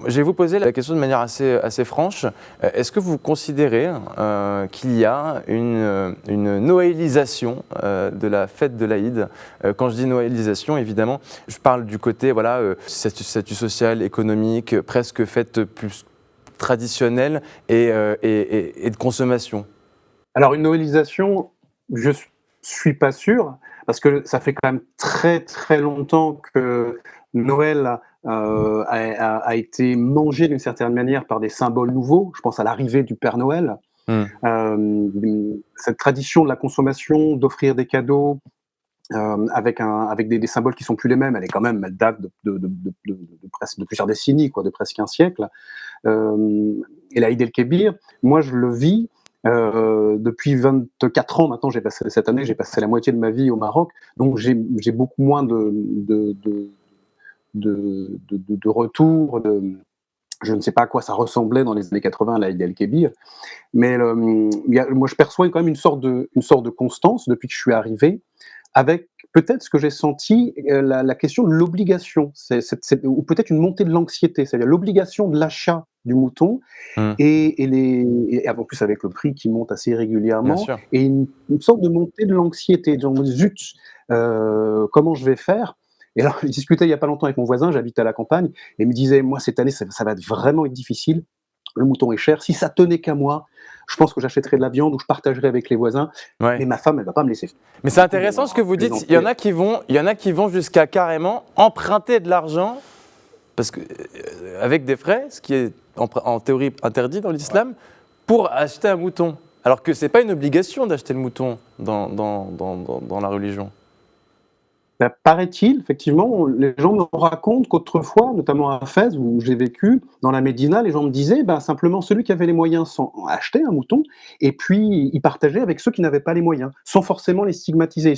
je vais vous poser la question de manière assez franche. Est-ce que vous considérez qu'il y a une noëlisation de la fête de l'Aïd? Quand je dis noëlisation, évidemment, je parle du côté statut social, économique, presque fête plus traditionnelle et de consommation. Alors une novélisation, je suis pas sûr, parce que ça fait quand même très très longtemps que Noël a été mangé d'une certaine manière par des symboles nouveaux. Je pense à l'arrivée du Père Noël. Mmh. Cette tradition de la consommation, d'offrir des cadeaux avec des symboles qui sont plus les mêmes, elle date de plusieurs décennies, quoi, de presque un siècle. Et l'Aïd el-Kébir, moi je le vis depuis 24 ans maintenant. Cette année, j'ai passé la moitié de ma vie au Maroc, donc j'ai beaucoup moins de retours. Je ne sais pas à quoi ça ressemblait dans les années 80, l'Aïd el-Kébir, mais moi je perçois quand même une sorte de constance depuis que je suis arrivé, avec peut-être ce que j'ai senti, la question de l'obligation, ou peut-être une montée de l'anxiété, c'est-à-dire l'obligation de l'achat du mouton, Mmh. et en plus avec le prix qui monte assez Bien régulièrement, sûr. et une sorte de montée de l'anxiété, genre zut, comment je vais faire? Et alors, je discutais il y a pas longtemps avec mon voisin, j'habite à la campagne, et il me disait, moi cette année ça va vraiment être difficile. Le mouton est cher. Si ça tenait qu'à moi, je pense que j'achèterais de la viande ou je partagerais avec les voisins. Ouais. Mais ma femme, elle va pas me laisser faire. Mais c'est intéressant ce que vous dites. Il y en a qui vont jusqu'à carrément emprunter de l'argent, parce que, avec des frais, ce qui est en théorie interdit dans l'islam, pour acheter un mouton. Alors que ce n'est pas une obligation d'acheter le mouton dans la religion. Bah, paraît-il, effectivement, les gens me racontent qu'autrefois, notamment à Fès, où j'ai vécu, dans la Médina, les gens me disaient, bah, simplement, celui qui avait les moyens achetait un mouton, et puis il partageait avec ceux qui n'avaient pas les moyens, sans forcément les stigmatiser.